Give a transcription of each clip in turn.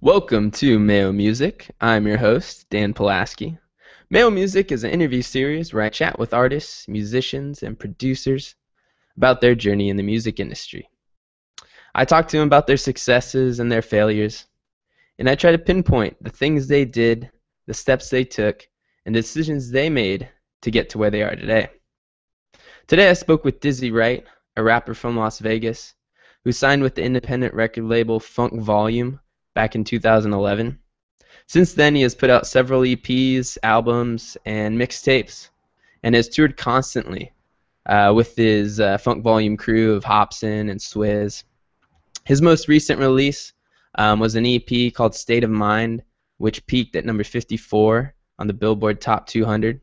Welcome to Mayo Music. I'm your host, Dan Pulaski. Mayo Music is an interview series where I chat with artists, musicians, and producers about their journey in the music industry. I talk to them about their successes and their failures, and I try to pinpoint the things they did, the steps they took, and the decisions they made to get to where they are today. Today I spoke with Dizzy Wright, a rapper from Las Vegas, who signed with the independent record label Funk Volume back in 2011. Since then, he has put out several EPs, albums, and mixtapes, and has toured constantly with his Funk Volume crew of Hobson and Swizz. His most recent release was an EP called State of Mind, which peaked at number 54 on the Billboard Top 200.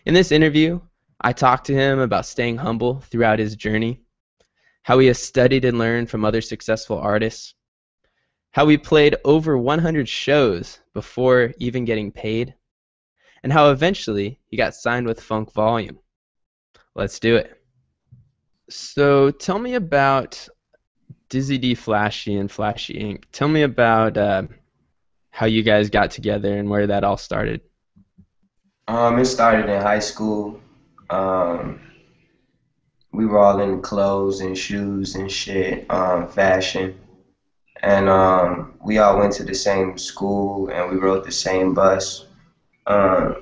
In this interview, I talked to him about staying humble throughout his journey, how he has studied and learned from other successful artists, how he played over 100 shows before even getting paid, and how eventually he got signed with Funk Volume. Let's do it. So tell me about Dizzy D Flashy and Flashy Inc. Tell me about how you guys got together and where that all started. It started in high school. We were all in clothes and shoes and shit, fashion. And we all went to the same school and we rode the same bus.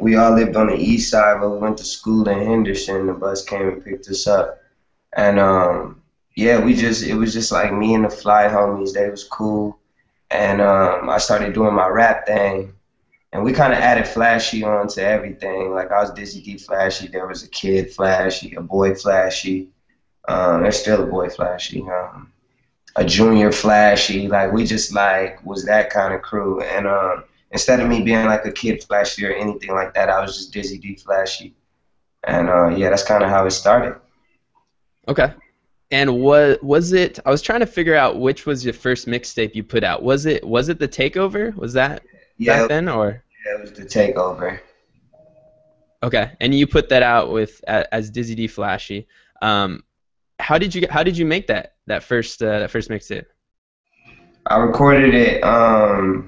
We all lived on the east side, but we went to school in Henderson. The bus came and picked us up. And yeah, it was just like me and the fly homies. They was cool. And I started doing my rap thing. And we kind of added Flashy on to everything. Like I was Dizzy D Flashy. There was a kid Flashy, a boy Flashy. There's still a boy Flashy. A junior Flashy. Like we just like was that kind of crew. And instead of me being like a kid Flashy or anything like that, I was just Dizzy D Flashy. And yeah, that's kind of how it started. Okay. And what was it? I was trying to figure out which was your first mixtape you put out. Was it the Takeover? Was that Yeah, back then or? yeah, it was the takeover. Okay. And you put that out with as Dizzy D Flashy. How did you make that first mixtape? I recorded it. I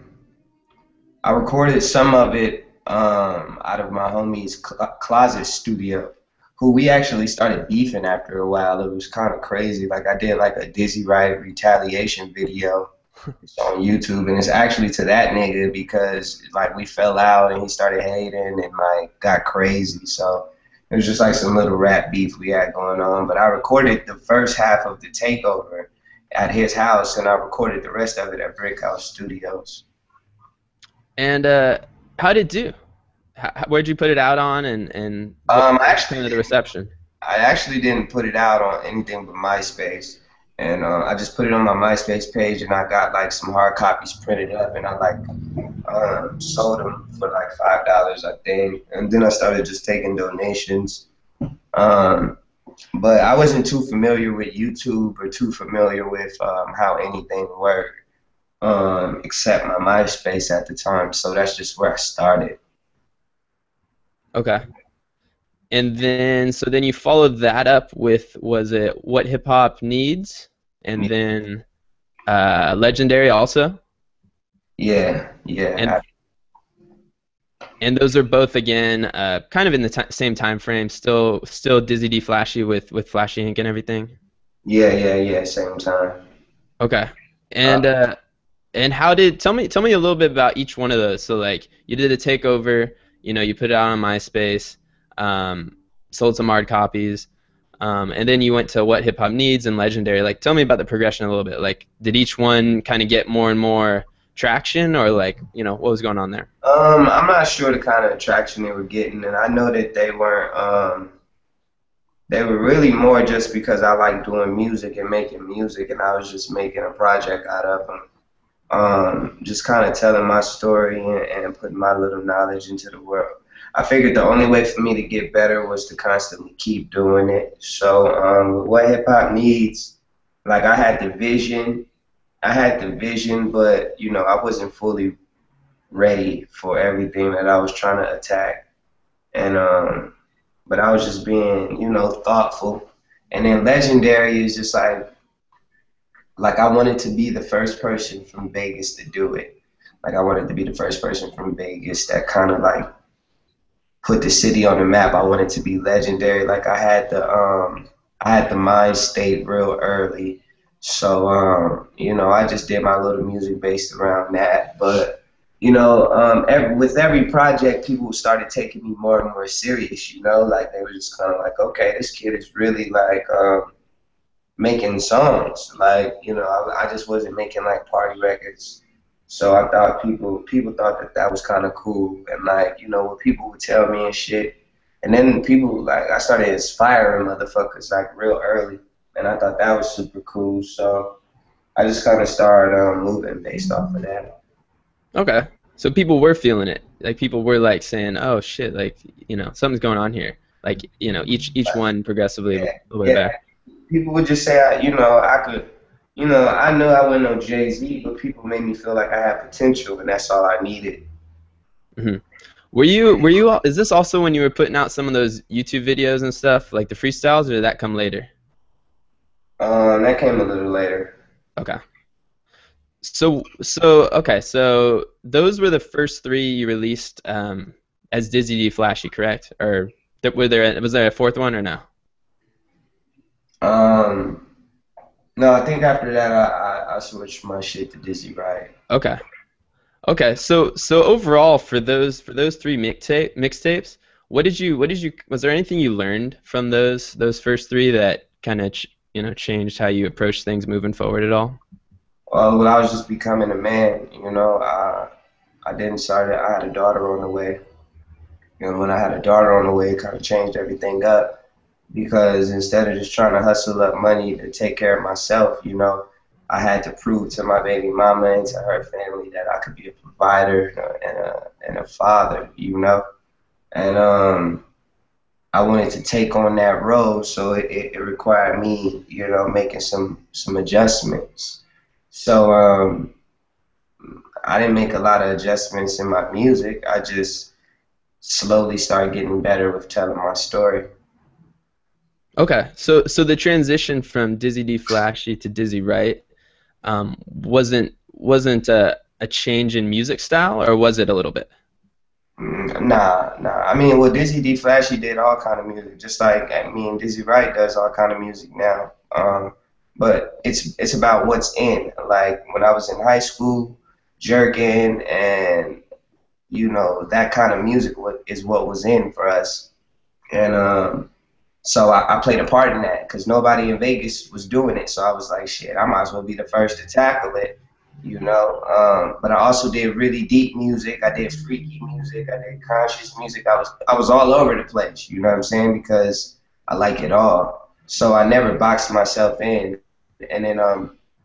recorded some of it out of my homie's closet studio, who we actually started beefing after a while. It was kind of crazy. Like I did like a Dizzy Wright retaliation video. It's on YouTube, and it's actually to that nigga because like we fell out and he started hating and like got crazy. So it was just like some little rap beef we had going on. But I recorded the first half of the takeover at his house, and I recorded the rest of it at Brick House Studios. And how did it do? Where'd you put it out on, and what Um, I was actually kind of the reception? I actually didn't put it out on anything but MySpace. And I just put it on my MySpace page, and I got like some hard copies printed up, and I like sold them for like $5, I think. And then I started just taking donations. Um, but I wasn't too familiar with YouTube or too familiar with how anything worked, except my MySpace at the time. So that's just where I started. Okay. And then you followed that up with, was it What Hip Hop Needs, and then Legendary also, Yeah, and yeah, and those are both again kind of in the same time frame. Still Dizzy D Flashy with Flashy Inc. and everything. yeah. Same time. Okay. Uh, And how did tell me a little bit about each one of those. So like you did a takeover, you put it out on MySpace, sold some hard copies, and then you went to What Hip Hop Needs and Legendary. Like tell me about the progression a little bit. Like did each one kind of get more and more traction, or like what was going on there? I'm not sure the kind of attraction they were getting, and I know that they weren't. They were really more just because I like doing music and making music, and I was just making a project out of them. Just kind of telling my story and putting my little knowledge into the world. I figured the only way for me to get better was to constantly keep doing it. So what hip hop needs, like I had the vision, but I wasn't fully ready for everything that I was trying to attack. And but I was just being, thoughtful. And then Legendary is just like like I wanted to be the first person from Vegas to do it. Like I wanted to be the first person from Vegas that kind of like put the city on the map. I wanted to be legendary. Like I had the mind state real early. So you know, I just did my little music based around that. But you know, with every project, people started taking me more and more serious. You know, like they were just kind of like, okay, this kid is really like making songs. Like, you know, I just wasn't making like party records. So I thought people thought that that was kind of cool, and like, you know, what people would tell me and shit. And then people like I started inspiring motherfuckers like real early, and I thought that was super cool. So I just kind of started moving based off of that. Okay. So people were feeling it. Like people were like saying, "Oh shit, like, something's going on here." Like, each one progressively a Yeah, little bit yeah. better. People would just say, you know, I could, you know, I knew I wasn't no JayZ, but people made me feel like I had potential, and that's all I needed. Hmm. Were you is this also when you were putting out some of those YouTube videos and stuff, like the freestyles, or did that come later? That came a little later. Okay. So those were the first three you released as Dizzy D Flashy, correct? Or was there a fourth one or no? Um, no, I think after that I switched my shit to Dizzy Wright. Okay. Okay. So overall for those three mixtapes, what did you was there anything you learned from those first three that kind of changed how you approach things moving forward at all? When I was just becoming a man, you know, I didn't start it. I had a daughter on the way. You know, when I had a daughter on the way, it kind of changed everything up because instead of just trying to hustle up money to take care of myself, you know, I had to prove to my baby mama and to her family that I could be a provider and a father, you know. And I wanted to take on that role, so it required me, you know, making some adjustments. So I didn't make a lot of adjustments in my music. I just slowly started getting better with telling my story. Okay. So the transition from Dizzy D Flashy to Dizzy Wright wasn't a change in music style, or was it a little bit? Nah. I mean, well, Dizzy D Flashy did all kind of music, just like I mean, Dizzy Wright does all kind of music now. But it's about what's in. Like when I was in high school, jerking and you know that kind of music is what was in for us. And so I played a part in that because nobody in Vegas was doing it. So I was like, shit, I might as well be the first to tackle it, you know. But I also did really deep music. I did freaky music. I did conscious music. I was all over the place. You know what I'm saying? Because I like it all. So I never boxed myself in. And then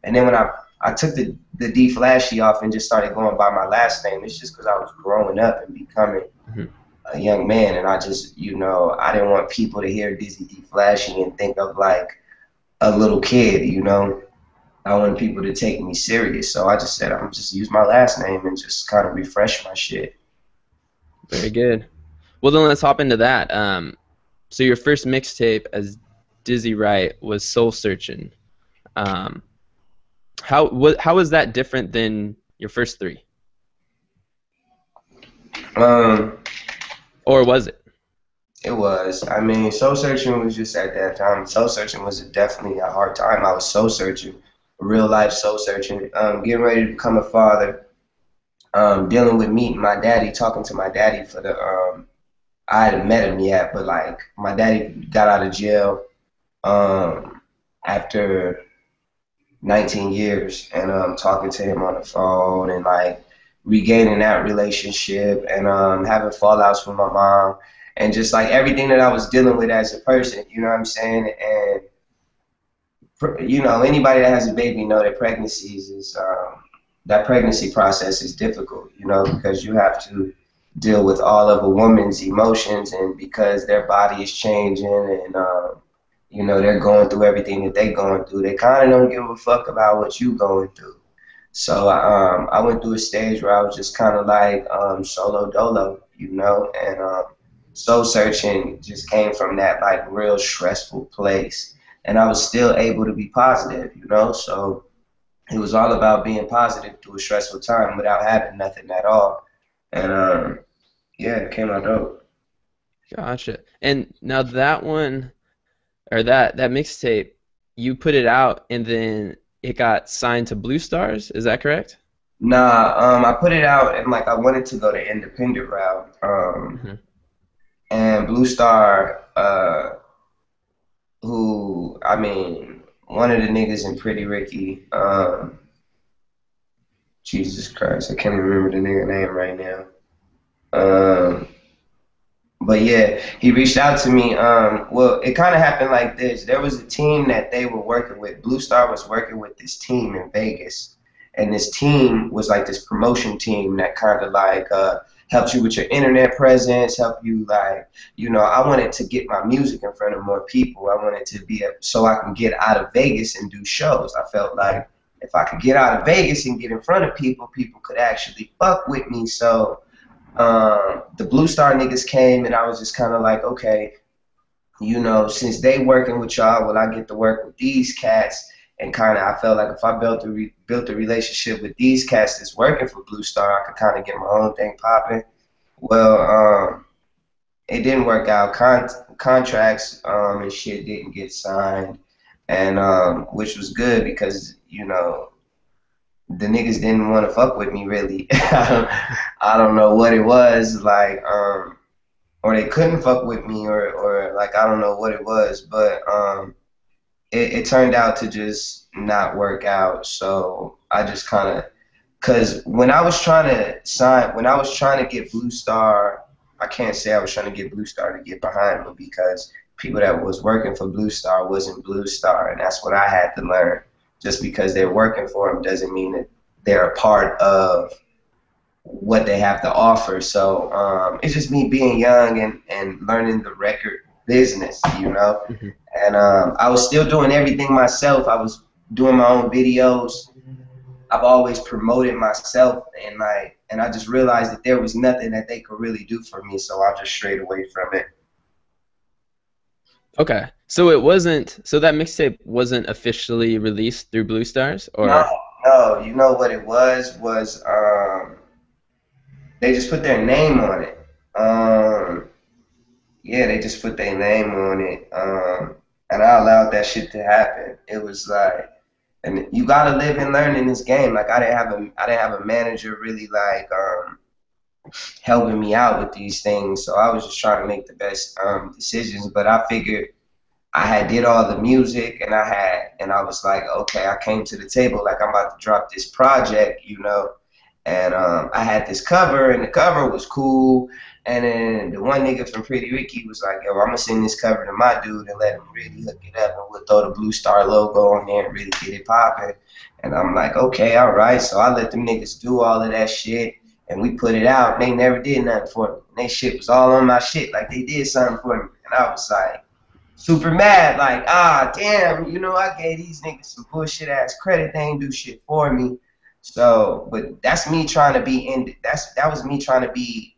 when I took the D Flashy off and just started going by my last name, it's just because I was growing up and becoming Mhm. a young man, and I just, you know, I didn't want people to hear Dizzy D Flashy and think of like a little kid, you know. I wanted people to take me serious, so I just said I'm just use my last name and just kind of refresh my shit. Very good. Well, then let's hop into that. So your first mixtape as Dizzy Wright was Soul Searching. Um, how was that different than your first three, Um, or was it? it was. I mean, soul searching was just at that time. Soul searching was definitely a hard time. I was soul searching, real life soul searching. Getting ready to become a father. Dealing with meeting my daddy, talking to my daddy for the I hadn't met him yet, but like my daddy got out of jail um, after 19 years, and talking to him on the phone and like regaining that relationship and having fallouts with my mom and just like everything that I was dealing with as a person, you know what I'm saying? And you know, anybody that has a baby know that pregnancies is that pregnancy process is difficult, you know, because you have to deal with all of a woman's emotions, and because their body is changing and you know they're going through everything that they're going through, they kind of don't give a fuck about what you going through. So I went through a stage where I was just kind of like solo dolo, you know, and soul searching just came from that like real stressful place, and I was still able to be positive, you know. So it was all about being positive through a stressful time without having nothing at all. And yeah, it came out dope. Gotcha. And now that one or that mixtape, you put it out and then it got signed to Blue Stars. Is that correct? Nah, I put it out and like I wanted to go the independent route. Hmm. And Blue Star, who I mean, one of the niggas in Pretty Ricky, Jesus Christ, I can't even remember the nigga name right now. Um, but yeah, he reached out to me. Well, it kind of happened like this. There was a team that they were working with. Blue Star was working with this team in Vegas, and this team was like this promotion team that kind of like helps you with your internet presence, help you like, I wanted to get my music in front of more people. I wanted to be so I can get out of Vegas and do shows. I felt like if I could get out of Vegas and get in front of people, people could actually fuck with me. So the Blue Star niggas came, and I was just kind of like, okay, since they working with y'all, will I get to work with these cats? And kind of, I felt like if I built a relationship with these cats that's working for Blue Star, I could kind of get my own thing popping. Well, it didn't work out. Contracts and shit didn't get signed, and which was good because the niggas didn't want to fuck with me really. I don't know what it was like, or they couldn't fuck with me, or like I don't know what it was, but it turned out to just not work out. So I just kind of, cause when I was trying to get Blue Star, I can't say I was trying to get Blue Star to get behind me because people that was working for Blue Star wasn't Blue Star, and that's what I had to learn. Just because they're working for them doesn't mean that they're a part of what they have to offer. So it's just me being young and learning the record business. Hmm. And I was still doing everything myself. I was doing my own videos. I've always promoted myself, and I just realized that there was nothing that they could really do for me, so I just strayed away from it. Okay. So it wasn't, so that mixtape wasn't officially released through Blue Stars No, or no, you know what it was they just put their name on it. Yeah, they just put their name on it, and I allowed that shit to happen. It was like, and you gotta live and learn in this game. Like I didn't have a manager really like helping me out with these things, so I was just trying to make the best decisions. But I figured I had did all the music, and I was like, okay, I came to the table like I'm about to drop this project. And I had this cover, and the cover was cool. And then the one nigga from Pretty Ricky was like, yo, I'm gonna send this cover to my dude and let him really hook it up, and we'll throw the Blue Star logo on there and really get it popping. And I'm like, okay, all right. So I let them niggas do all of that shit, and we put it out. And they never did nothing for me. And they shit was all on my shit, like they did something for me. And I was like, super mad, like, damn, I gave these niggas some bullshit ass credit. They ain't do shit for me. So, but that's me trying to be that was me trying to be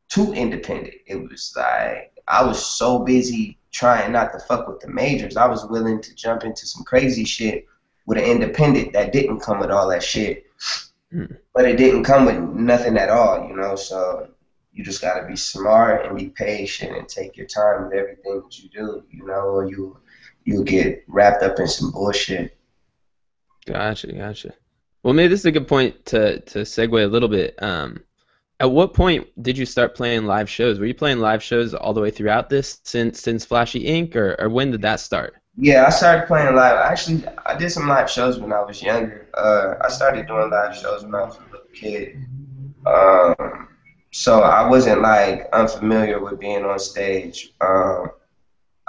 too independent. It was like I was so busy trying not to fuck with the majors. I was willing to jump into some crazy shit with an independent that didn't come with all that shit. hmm. But it didn't come with nothing at all. So you just gotta be smart and be patient and take your time with everything that you do, or you'll get wrapped up in some bullshit. Gotcha, gotcha. Well, maybe this is a good point to segue a little bit. At what point did you start playing live shows? Were you playing live shows all the way throughout this since Flashy Inc. or when did that start? Yeah, I started playing live. Actually, I did some live shows when I was younger. I started doing live shows when I was a little kid. Um, so I wasn't like unfamiliar with being on stage.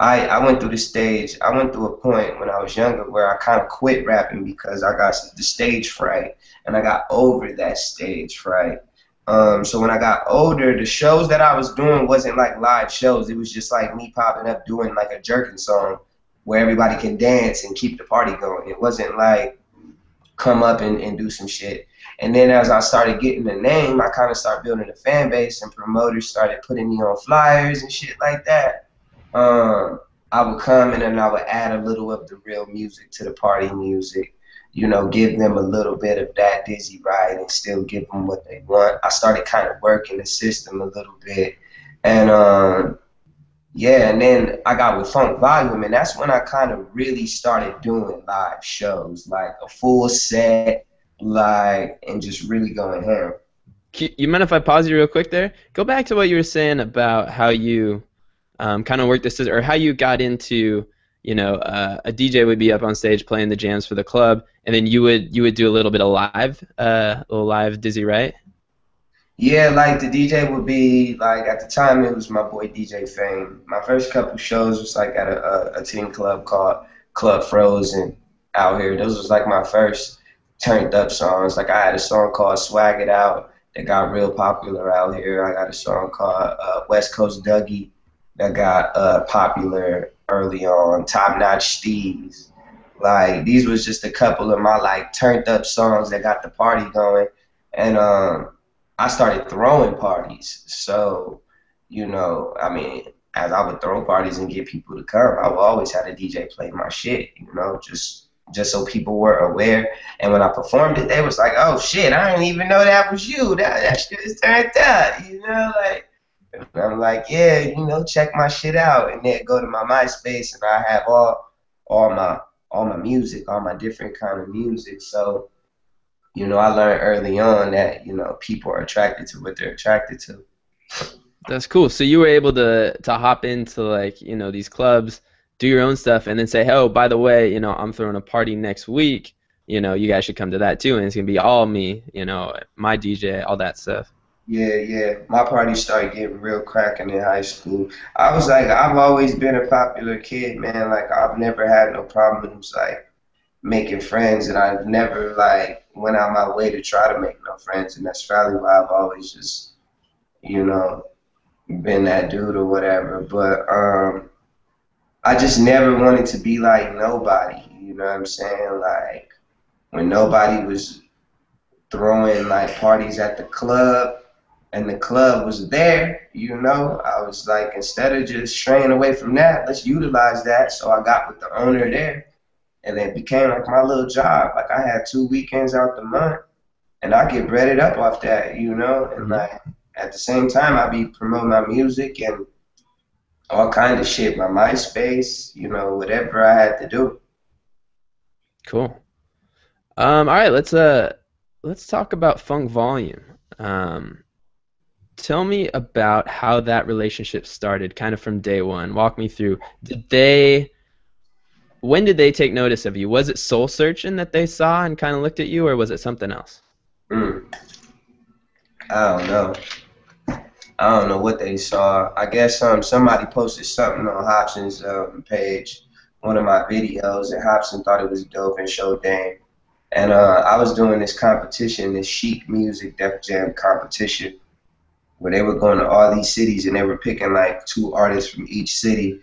I went through the stage. I went through a point when I was younger where I kind of quit rapping because I got the stage fright, and I got over that stage fright. So when I got older, the shows that I was doing wasn't like live shows. It was just like me popping up doing like a jerking song where everybody can dance and keep the party going. It wasn't like come up and do some shit. And then as I started getting the name, I kind of started building a fan base, and promoters started putting me on flyers and shit like that. um, I would come and then I would add a little of the real music to the party music. give them a little bit of that Dizzy Wright and still give them what they want. I started kind of working the system a little bit. And yeah, and then I got with Funk Volume, and that's when I kind of really started doing live shows, like a full set, like, and just really going ham. You mind if I pause you real quick there? Go back to what you were saying about how you kind of worked this, or how you got into, a DJ would be up on stage playing the jams for the club, and then you would do a little bit of little live Dizzy, right? Yeah, like the DJ would be like at the time it was my boy DJ Fame. My first couple shows was like at a teen club called Club Frozen out here. Those was like my first turned up songs. Like I had a song called Swag It Out that got real popular out here. I got a song called West Coast Dougie that got popular early on. Top Notch Steez. Like these was just a couple of my like turned up songs that got the party going. And I started throwing parties. So, I mean, as I would throw parties and get people to come, I would always have a DJ play my shit, just so people were aware. And when I performed it, they was like, "Oh shit, I didn't even know that was you. That shit is turned up," like. And I'm like, yeah, check my shit out, and then go to my MySpace, and I have all my music, all my different kind of music. So I learned early on that, people are attracted to what they're attracted to. That's cool. So you were able to hop into, like, these clubs, do your own stuff, and then say, "Oh, by the way, I'm throwing a party next week. You guys should come to that too, and it's gonna be all me. My DJ, all that stuff." Yeah, yeah. My party started getting real cracking in high school. I was like, I've always been a popular kid, man. Like, I've never had no problems, like, making friends, and I've never, like, went out my way to try to make no friends, and that's probably why I've always just, you know, been that dude or whatever. But I just never wanted to be like nobody. You know what I'm saying? Like when nobody was throwing like parties at the club and the club was there, I was like, instead of just straying away from that, let's utilize that. So I got with the owner there, and it became like my little job. Like I had 2 weekends out the month, and I get breaded up off that, and Hmm. like at the same time I be promoting my music and all kind of shit, my MySpace, whatever I had to do. Cool. All right, let's talk about Funk Volume. Um, Tell me about how that relationship started, kind of from day one. Walk me through. When did they take notice of you? Was it Soul Searching that they saw and kind of looked at you, or was it something else? Mm, I don't know. I don't know what they saw. I guess somebody posted something on Hobson's page, one of my videos, and Hobson thought it was dope and showed Dame. And I was doing this competition, this chic music Def Jam competition, where they were going to all these cities and they were picking like two artists from each city,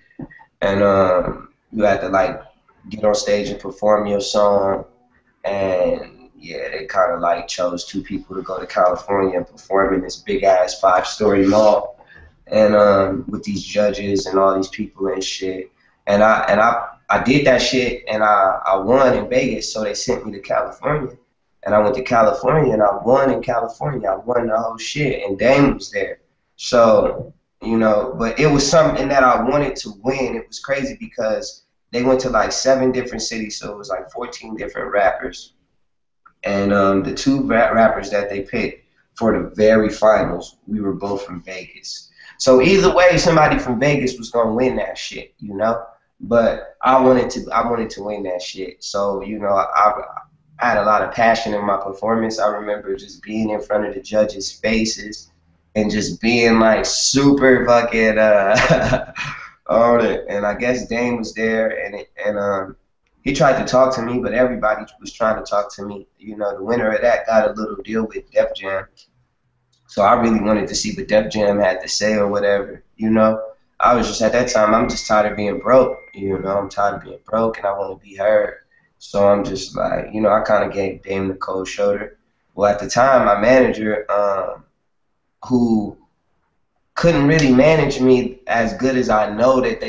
and you had to like get on stage and perform your song. And yeah, they kind of like chose two people to go to California and perform in this big ass 5-story mall, and with these judges and all these people and shit. And I did that shit, and I won in Vegas, so they sent me to California. And I went to California and I won in California. I won the whole shit, and Dame was there. So, but it was something that I wanted to win. It was crazy because they went to like 7 different cities, so it was like 14 different rappers. And the two rappers that they picked for the very finals, we were both from Vegas. So either way, somebody from Vegas was gonna win that shit. But I wanted to win that shit. So I had a lot of passion in my performance. I remember just being in front of the judges' faces and just being like super fucking on it. And I guess Dame was there, and he tried to talk to me, but everybody was trying to talk to me. The winner of that got a little deal with Def Jam. So I really wanted to see what Def Jam had to say or whatever. I was just at that time, I'm just tired of being broke. I'm tired of being broke and I want to be heard. So I'm just like, I kind of gave Dame the cold shoulder. Well, at the time, my manager, who couldn't really manage me as good as I know that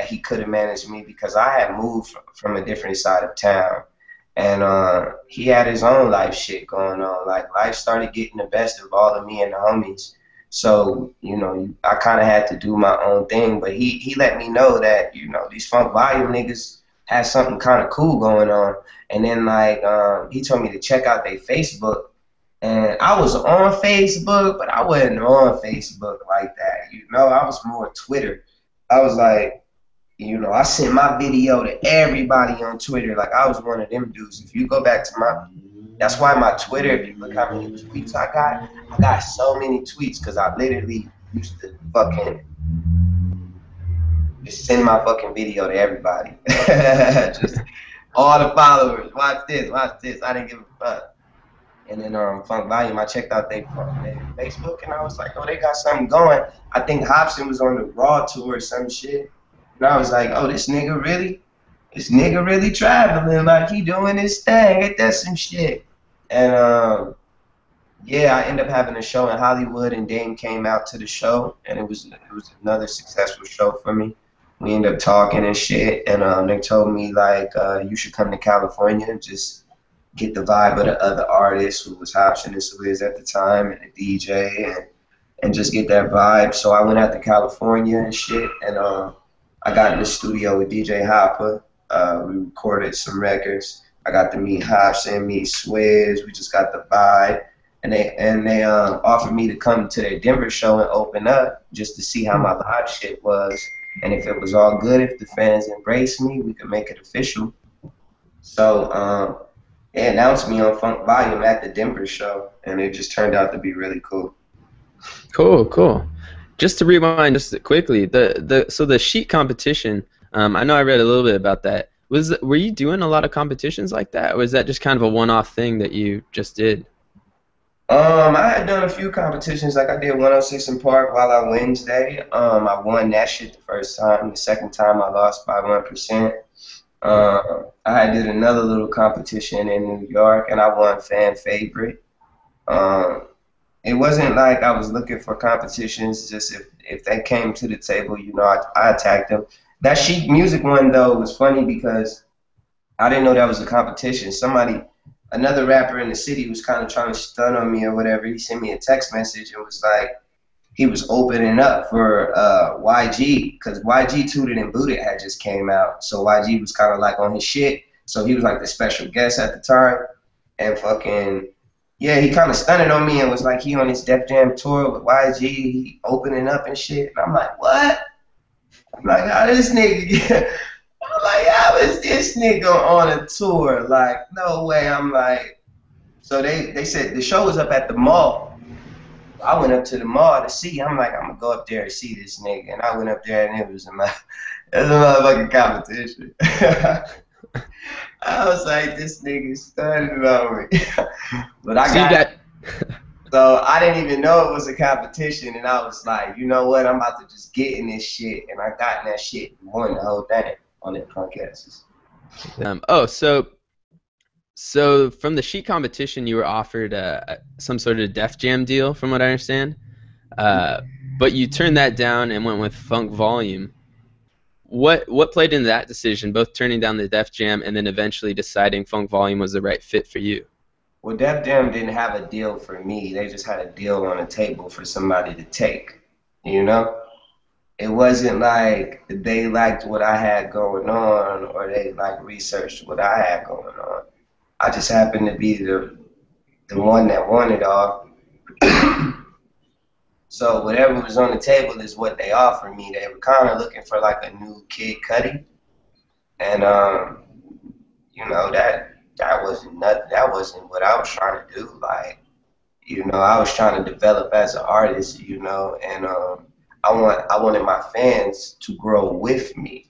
he could have managed me, because I had moved from a different side of town, And he had his own life shit going on. Like life started getting the best of all of me and the homies. So, I kind of had to do my own thing. But he let me know that, these Funk Volume niggas had something kind of cool going on. And then, like, he told me to check out their Facebook. And I was on Facebook, but I wasn't on Facebook like that. I was more Twitter. I was like, I sent my video to everybody on Twitter. Like I was one of them dudes. If you go back to that's why my Twitter, if you look how many tweets I got so many tweets because I literally used to fucking just send my fucking video to everybody. Just all the followers. Watch this, watch this. I didn't give a fuck. And then Funk Volume, I checked out their Facebook and I was like, oh, they got something going. I think Hobson was on the Raw tour or some shit. And I was like, oh, this nigga really traveling, like he doing his thing. Ain't that some shit? And yeah, I ended up having a show in Hollywood, and Dame came out to the show, and it was another successful show for me. We ended up talking and shit, and they told me like you should come to California and just get the vibe of the other artists who was Hobson and Suez at the time, and the DJ, and just get that vibe. So I went out to California and shit, and I got in the studio with DJ Hopper. We recorded some records. I got to meet Hobson, meet Swizz. We just got the vibe, and they offered me to come to their Denver show and open up just to see how my live shit was, and if it was all good, if the fans embraced me, we could make it official. So they announced me on Funk Volume at the Denver show, and it just turned out to be really cool. Cool, cool. Just to rewind just quickly, the sheet competition. I know I read a little bit about that. Were you doing a lot of competitions like that, or was that just kind of a one-off thing that you just did? I had done a few competitions, like I did 106 in Park while I Wednesday. I won that shit the first time. The second time I lost by 1%. I did another little competition in New York, and I won fan favorite. Um, it wasn't like I was looking for competitions. Just if they came to the table, I attacked them. That sheet music one though was funny because I didn't know that was a competition. Another rapper in the city was kind of trying to stun on me or whatever. He sent me a text message and was like, he was opening up for YG because YG Tooted and Booted had just came out. So YG was kind of like on his shit. So he was like the special guest at the time. And fucking, yeah, he kind of stunned on me and was like he on his Def Jam tour with YG, he opening up and shit. And I'm like, what? I'm like, how this nigga get? I'm like, how is this nigga on a tour? Like, no way. I'm like, so they said the show was up at the mall. I went up to the mall to see. I'm like, I'm gonna go up there and see this nigga. And I went up there and it was it was a motherfucking competition. I was like, this nigga stunned on me. But I got that. so I didn't even know it was a competition, and I was like, you know what? I'm about to just get in this shit, and I got in that shit and won the whole thing on that podcast. So from the sheet competition, you were offered some sort of Def Jam deal, from what I understand. But you turned that down and went with Funk Volume. What played into that decision, both turning down the Def Jam and then eventually deciding Funk Volume was the right fit for you? Well, Def Jam didn't have a deal for me. They just had a deal on the table for somebody to take. You know? It wasn't like they liked what I had going on or they like researched what I had going on. I just happened to be the one that wanted all. So whatever was on the table is what they offered me. They were kind of looking for like a new Kid Cudi, and that wasn't nothing. That wasn't what I was trying to do. Like, I was trying to develop as an artist, and I wanted my fans to grow with me.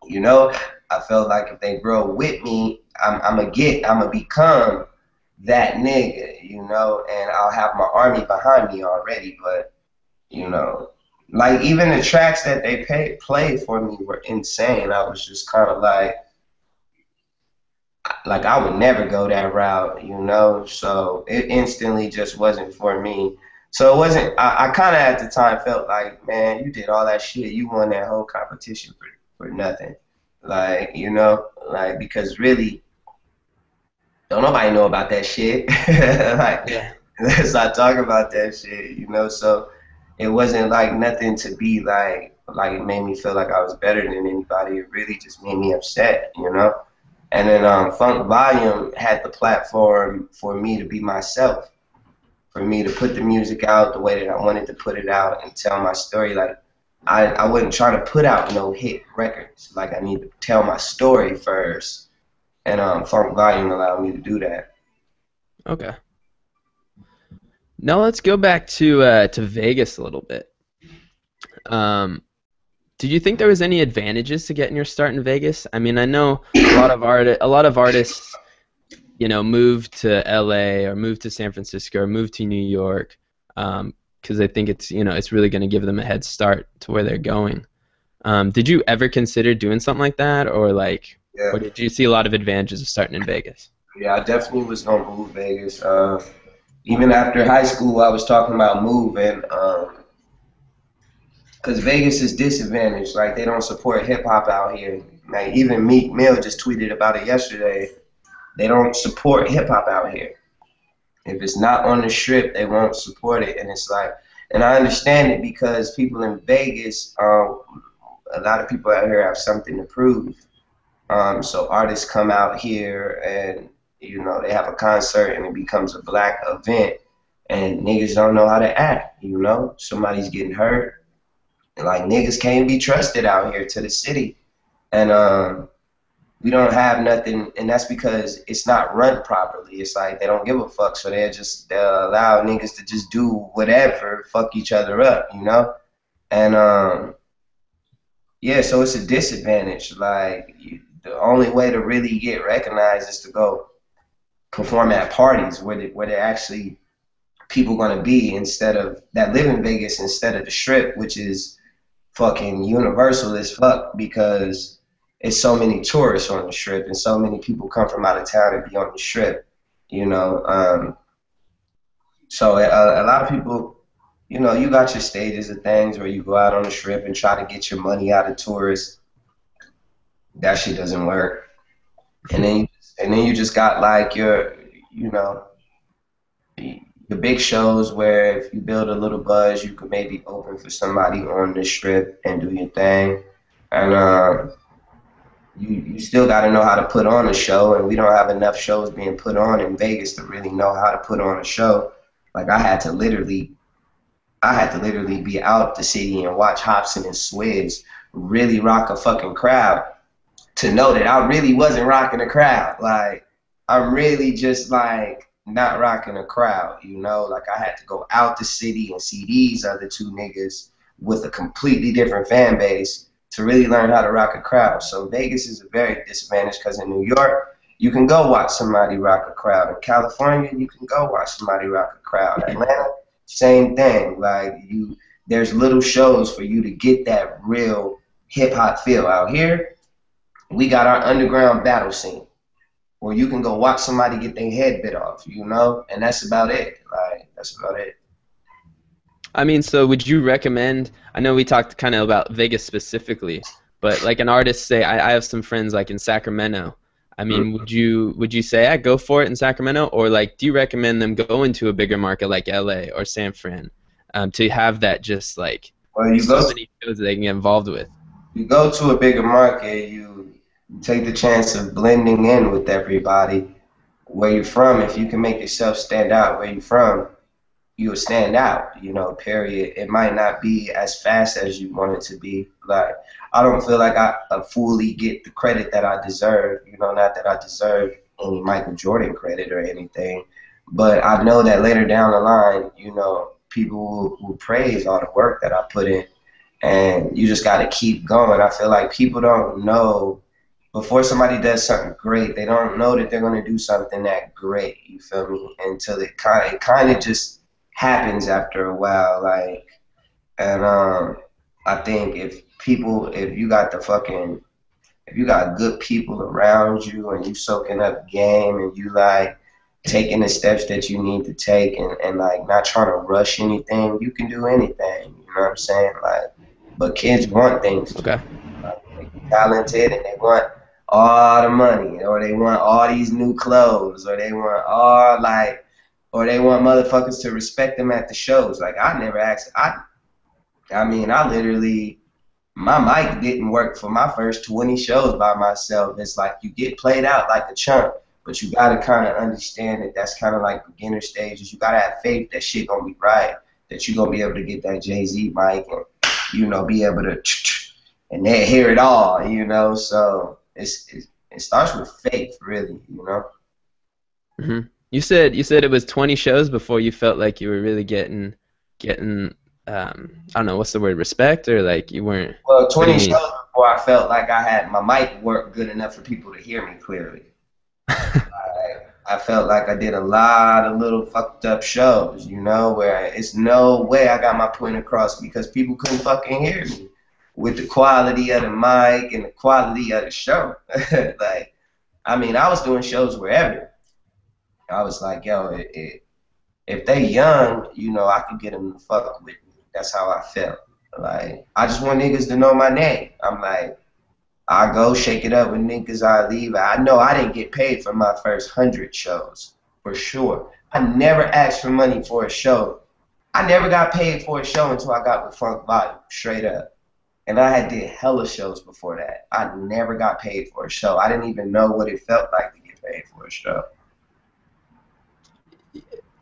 I felt like if they grow with me, I'm gonna become that nigga, and I'll have my army behind me already. But like even the tracks that they played for me were insane. I was just kind of like I would never go that route. So it instantly just wasn't for me. So it wasn't. I kind of at the time felt like, man, you did all that shit, you won that whole competition for nothing, like like because really don't nobody know about that shit. Like, Yeah. let's not talk about that shit, you know? So it wasn't like nothing to be like it made me feel like I was better than anybody. It really just made me upset, you know? And then Funk Volume had the platform for me to be myself, for me to put the music out the way that I wanted to put it out and tell my story. Like I wasn't trying to put out no hit records. Like I need to tell my story first. And Funk Volume allowed me to do that. Okay. Now let's go back to Vegas a little bit. Um, did you think there was any advantages to getting your start in Vegas? I mean, I know a lot of artists, move to LA or move to San Francisco or move to New York, because they think it's really going to give them a head start to where they're going. Did you ever consider doing something like that, or Yeah, did you see a lot of advantages of starting in Vegas? yeah, I definitely was gonna move Vegas. Even after high school, I was talking about moving. Cause Vegas is disadvantaged. Like they don't support hip hop out here. Like even Meek Mill just tweeted about it yesterday. They don't support hip hop out here. If it's not on the strip, they won't support it. And it's like, and I understand it because people in Vegas, a lot of people out here have something to prove. So artists come out here and they have a concert and it becomes a black event, and niggas don't know how to act. Somebody's getting hurt, and like niggas can't be trusted out here to the city, and we don't have nothing, and that's because it's not run properly. It's like they don't give a fuck, so they'll allow niggas to just do whatever, fuck each other up. And yeah, so it's a disadvantage. Like the only way to really get recognized is to go perform at parties where they're actually people gonna be instead of that live in Vegas instead of the strip, which is fucking universal as fuck because it's so many tourists on the strip and so many people come from out of town and be on the strip, you know. So a lot of people, you got your stages of things where you go out on the strip and try to get your money out of tourists. That shit doesn't work. And then you just got like you know, the big shows where if you build a little buzz, you could maybe open for somebody on the strip and do your thing. And you still got to know how to put on a show, and we don't have enough shows being put on in Vegas to really know how to put on a show. Like I had to literally be out the city and watch Hobson and Swizz really rock a fucking crowd to know that I really wasn't rocking a crowd. Like I'm really just like not rocking a crowd. Like I had to go out the city and see these other two niggas with a completely different fan base to really learn how to rock a crowd. So Vegas is a very disadvantage because in New York, you can go watch somebody rock a crowd. In California, you can go watch somebody rock a crowd. Atlanta, same thing. Like there's little shows for you to get that real hip hop feel. Out here, we got our underground battle scene where you can go watch somebody get their head bit off, and that's about it. Like that's about it. I mean, so would you recommend? I know we talked kind of about Vegas specifically, but like an artist, say I have some friends like in Sacramento. I mean, would you say, go for it in Sacramento, or like do you recommend them going to a bigger market like LA or San Fran, to have that just like Well, you so go many shows that they can get involved with? you go to a bigger market, you take the chance of blending in with everybody. Where you're from, if you can make yourself stand out where you're from, you'll stand out, period. It might not be as fast as you want it to be. Like, I don't feel like I fully get the credit that I deserve, not that I deserve any Michael Jordan credit or anything, but I know that later down the line, people will praise all the work that I put in, and you just got to keep going. I feel like people don't know before somebody does something great, they don't know that they're going to do something that great, you feel me? Until it kind of just happens after a while, like, and I think if you got good people around you and you soaking up game and you like taking the steps that you need to take and like not trying to rush anything, you can do anything. You know what I'm saying? Like, but kids want things too. Okay. Like, they talented and they want all the money, or they want all these new clothes, or they want all like, or they want motherfuckers to respect them at the shows. Like I never asked. I mean, I literally my mic didn't work for my first 20 shows by myself. It's like you get played out like a chump, but you gotta kind of understand that that's kind of like beginner stages. You gotta have faith that shit gonna be right, that you gonna be able to get that JayZ mic and be able to and they hear it all, So it starts with faith, really, Hmm. You said it was 20 shows before you felt like you were really getting I don't know what's the word, respect, or like you weren't. Well, What do 20 you mean? shows before I felt like I had my mic work good enough for people to hear me clearly. I felt like I did a lot of little fucked up shows, where it's no way I got my point across because people couldn't fucking hear me with the quality of the mic and the quality of the show. Like, I mean, I was doing shows wherever. I was like, yo, if they young, I could get them to fuck with me. That's how I felt. Like, I just want niggas to know my name. I'm like, I go shake it up with niggas, I leave. I know I didn't get paid for my first 100 shows, for sure. I never asked for money for a show. I never got paid for a show until I got with Funk Volume, straight up. And I had did hella shows before that. I never got paid for a show. I didn't even know what it felt like to get paid for a show.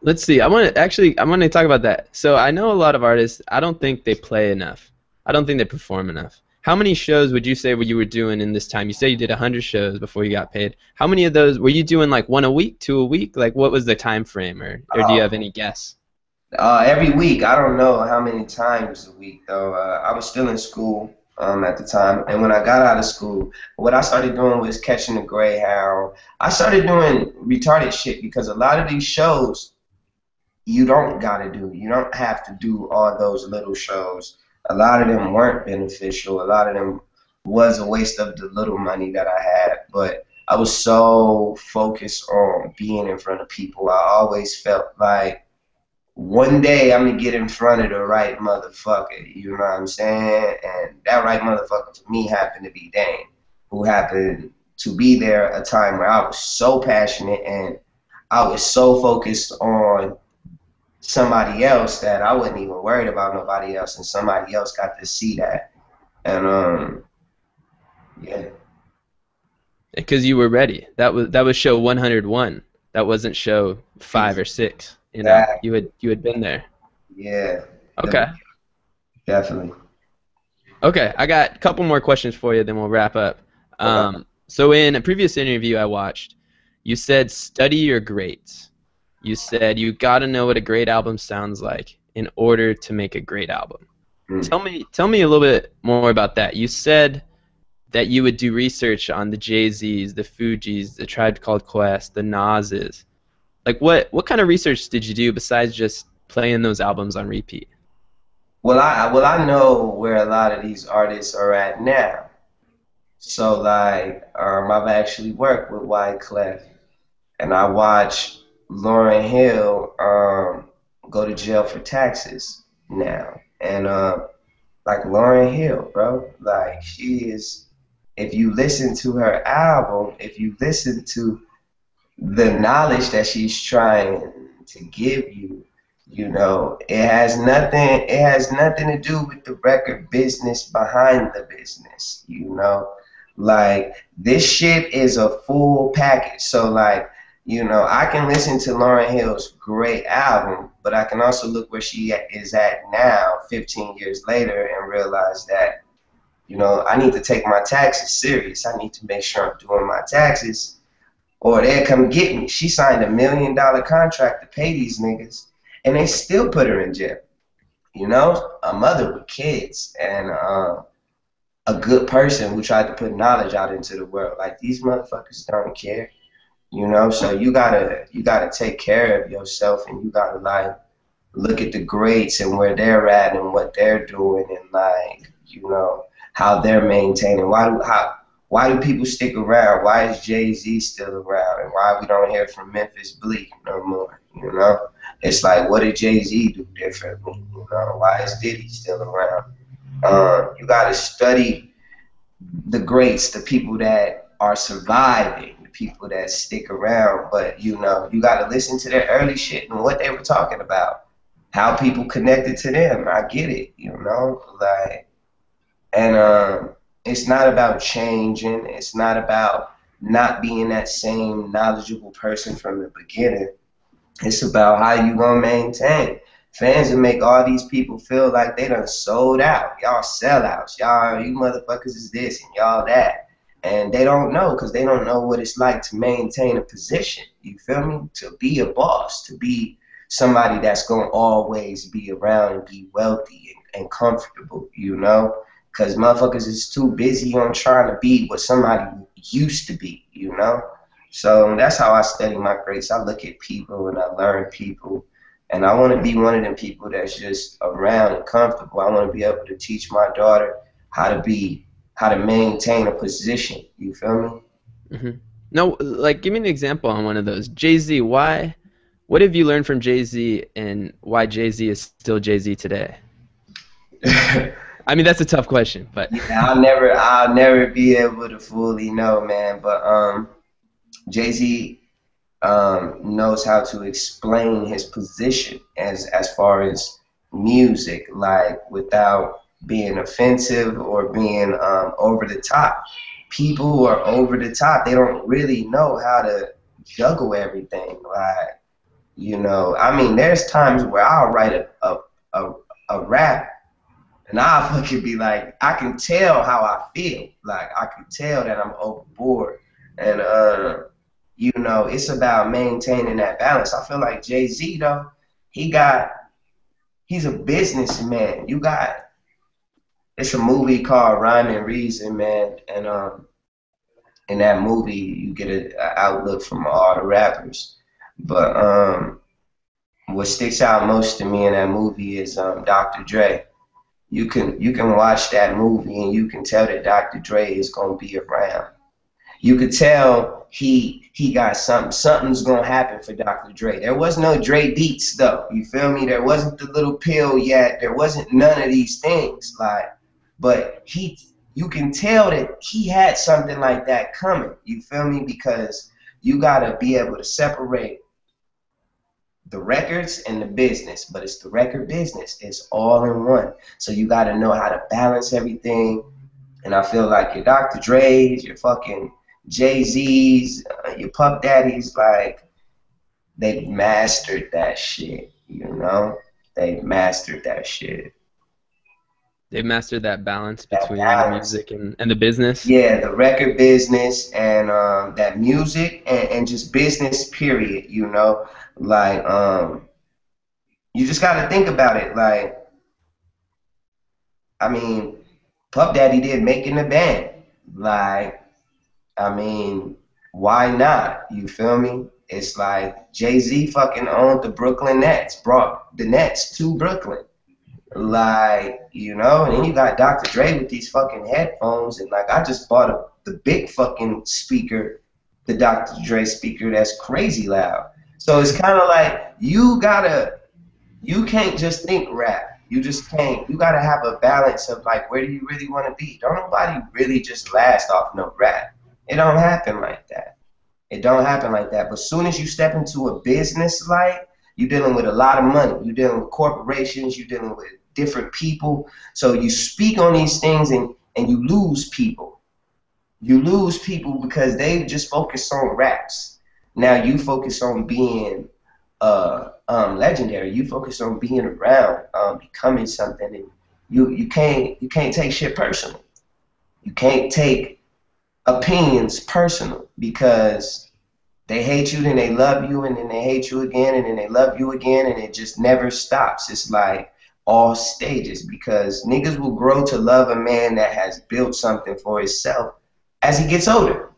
Let's see. I want to talk about that. So I know a lot of artists. I don't think they play enough. I don't think they perform enough. How many shows would you say you were doing in this time? You say you did 100 shows before you got paid. How many of those were you doing? Like one a week, two a week? Like what was the time frame, or do you have Um, any guess? every week, I don't know how many times a week though. I was still in school at the time, and when I got out of school, what I started doing was catching the Greyhound. I started doing retarded shit because a lot of these shows you don't gotta do. You don't have to do all those little shows. A lot of them weren't beneficial. A lot of them was a waste of the little money that I had. But I was so focused on being in front of people. I always felt like one day I'm gonna get in front of the right motherfucker. You know what I'm saying? And that right motherfucker for me happened to be Dane, who happened to be there a time where I was so passionate and I was so focused on somebody else that I wasn't even worried about nobody else, and somebody else got to see that. And yeah, Because you were ready. That was show 101. That wasn't show 5 or 6. exactly. You had been there. Yeah, Okay. definitely. Okay, I got a couple more questions for you, then we'll wrap up. Okay. So in a previous interview I watched, you said study your greats. You said you got to know what a great album sounds like in order to make a great album. Mm. Tell me a little bit more about that. You said that you would do research on the JayZs, the Fugees, the Tribe Called Quest, the Nas's. Like what kind of research did you do besides just playing those albums on repeat? Well, I know where a lot of these artists are at now. So like, I've actually worked with Wyclef, and I watched Lauryn Hill go to jail for taxes now, and like Lauryn Hill, bro. Like she is. If you listen to her album, if you listen to the knowledge that she's trying to give you, it has nothing to do with the record business behind the business, Like this shit is a full package. So like, I can listen to Lauryn Hill's great album, but I can also look where she is at now, 15 years later, and realize that, I need to take my taxes serious. I need to make sure I'm doing my taxes or they'll come get me. She signed $1 million contract to pay these niggas, and they still put her in jail. A mother with kids and a good person who tried to put knowledge out into the world. Like these motherfuckers don't care. So you gotta take care of yourself, and you gotta like look at the greats and where they're at and what they're doing, and like how they're maintaining. Why do people stick around? Why is JayZ still around, and why we don't hear from Memphis Bleak no more? It's like, what did JayZ do differently? Why is Diddy still around? You gotta study the greats, the people that are surviving, the people that stick around. But you know, you got to listen to their early shit and what they were talking about, how people connected to them. I get it, you know, like, and it's not about changing. It's not about not being that same knowledgeable person from the beginning. It's about how you gonna maintain. Fans will make all these people feel like they done sold out. Y'all sellouts. Y'all, you motherfuckers is this and y'all that. And they don't know because they don't know what it's like to maintain a position. You feel me? To be a boss, to be somebody that's gonna always be around and be wealthy and comfortable, you know? Because motherfuckers is too busy on trying to be what somebody used to be, you know? So that's how I study my greats. I look at people and I learn people. And I want to be one of them people that's just around and comfortable. I want to be able to teach my daughter how to maintain a position. You feel Hmm. No, like give me an example on one of those. JayZ, why? What have you learned from JayZ, and why JayZ is still JayZ today? me? I mean, that's a tough question, but Yeah, I'll never be able to fully know, man. But Jay-Z knows how to explain his position as far as music, like without being offensive or being over the top. People who are over the top, they don't really know how to juggle everything. Like, you know, I mean, there's times where I'll write a, a rap and I'll fucking be like, I can tell how I feel. Like, I can tell that I'm overboard. And you know, it's about maintaining that balance. I feel like Jay-Z though, he got he's a businessman. You got it's a movie called Rhyme and Reason, man, and in that movie you get a outlook from all the rappers. But what sticks out most to me in that movie is Dr. Dre. You can watch that movie and you can tell that Dr. Dre is gonna be around. You could tell he got something's gonna happen for Dr. Dre. There was no Dre beats though. You feel me? There wasn't the little pill yet. There wasn't none of these things. Like, but you can tell that he had something like that coming. You feel me? Because you gotta be able to separate the records and the business, but it's the record business. It's all in one. So you gotta know how to balance everything. And I feel like your Dr. Dre's, your fucking JayZ's, your Puff Daddy's, like, they've mastered that shit, you know? They've mastered that shit. they've mastered that balance That between the balance. music and the business. Yeah, the record business and that music and just business, period, you know? Like, you just gotta think about it. Like, I mean, Puff Daddy did Making the Band. Like, I mean, why not? You feel me? It's like Jay-Z fucking owned the Brooklyn Nets, brought the Nets to Brooklyn. Like, you know, and then you got Dr. Dre with these fucking headphones, and like I just bought the big fucking speaker, the Dr. Dre speaker that's crazy loud. So it's kind of like you can't just think rap. You just can't. You gotta have a balance of like, where do you really want to be? Don't nobody really just last off no rap. It don't happen like that. It don't happen like that. But as soon as you step into a business life, you're dealing with a lot of money. You're dealing with corporations. You're dealing with different people. So you speak on these things and you lose people. You lose people because they just focus on raps. Now you focus on being legendary. You focus on being around, becoming something, and you can't take shit personal. You can't take opinions personal because they hate you, then they love you, and then they hate you again, and then they love you again, and it just never stops. It's like all stages because niggas will grow to love a man that has built something for himself as he gets older.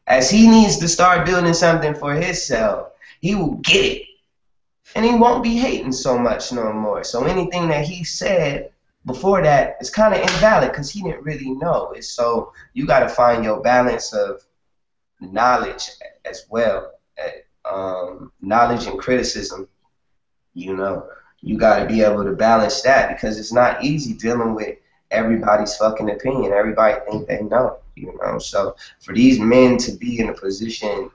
As he needs to start building something for himself, he will get it. And he won't be hating so much no more. So anything that he said before that is kind of invalid because he didn't really know. It's so you got to find your balance of knowledge as well. Knowledge and criticism, you know. You got to be able to balance that because it's not easy dealing with everybody's fucking opinion. Everybody think they know. you know. So for these men to be in a position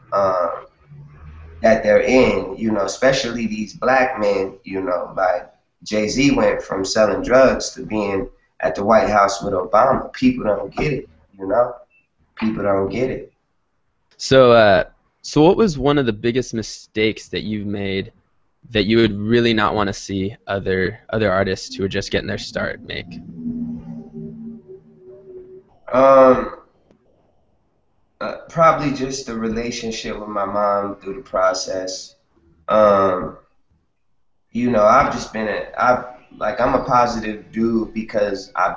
that they're in, you know, especially these black men, you know, like JayZ went from selling drugs to being at the White House with Obama. People don't get it, you know. People don't get it. So, so what was one of the biggest mistakes that you've made that you would really not want to see other artists who are just getting their start make? Um, Probably just the relationship with my mom through the process. Um, you know, I'm a positive dude because I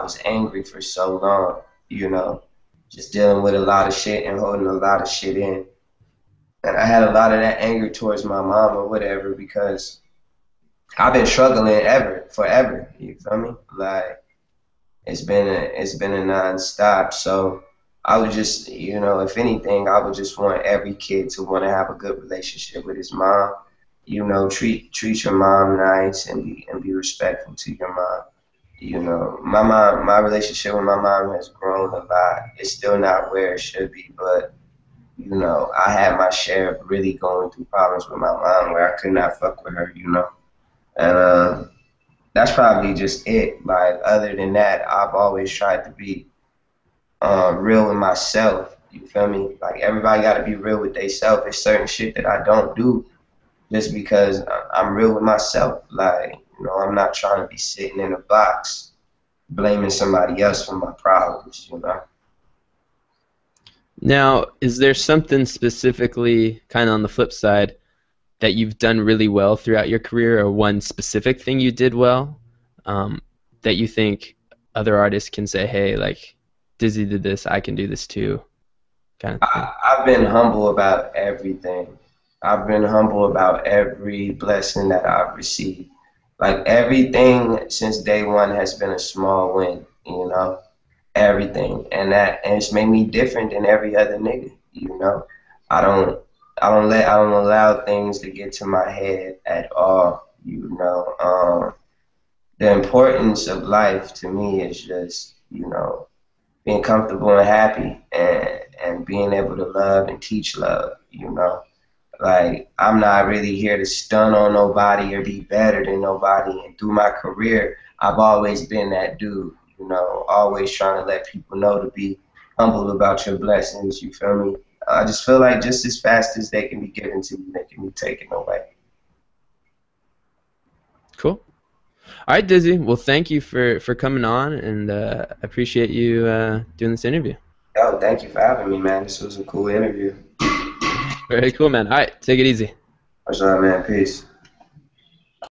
was angry for so long, you know, just dealing with a lot of shit and holding a lot of shit in. And I had a lot of that anger towards my mom or whatever because I've been struggling forever. You feel me? Like it's been a nonstop. So I would just, you know, if anything, I would just want every kid to want to have a good relationship with his mom. You know, treat your mom nice and be respectful to your mom. You know, my relationship with my mom has grown a lot. It's still not where it should be, but you know, I had my share of really going through problems with my mom where I could not fuck with her. You know, and that's probably just it. Like other than that, I've always tried to be real with myself. You feel me? Like everybody got to be real with themselves. There's certain shit that I don't do just because I'm real with myself. Like you know, I'm not trying to be sitting in a box blaming somebody else for my problems. You know. Now, is there something specifically, kind of on the flip side, that you've done really well throughout your career, or one specific thing you did well, um, that you think other artists can say, hey, like Dizzy did this, I can do this too, kind of thing? I've been humble about everything. I've been humble about every blessing that I've received. Like everything since day one has been a small win, you know, everything, and it's made me different than every other nigga, you know. I don't, I don't allow things to get to my head at all, you know. The importance of life to me is just, you know, being comfortable and happy and being able to love and teach love, you know. Like I'm not really here to stun on nobody or be better than nobody. And through my career, I've always been that dude, you know, always trying to let people know to be humble about your blessings, you feel me? I just feel like just as fast as they can be given to you, they can be taken away. Cool. All right, Dizzy. Well, thank you for coming on, and I appreciate you doing this interview. Yo, thank you for having me, man. This was a cool interview. Very cool, man. All right, take it easy. What's up, man? Peace.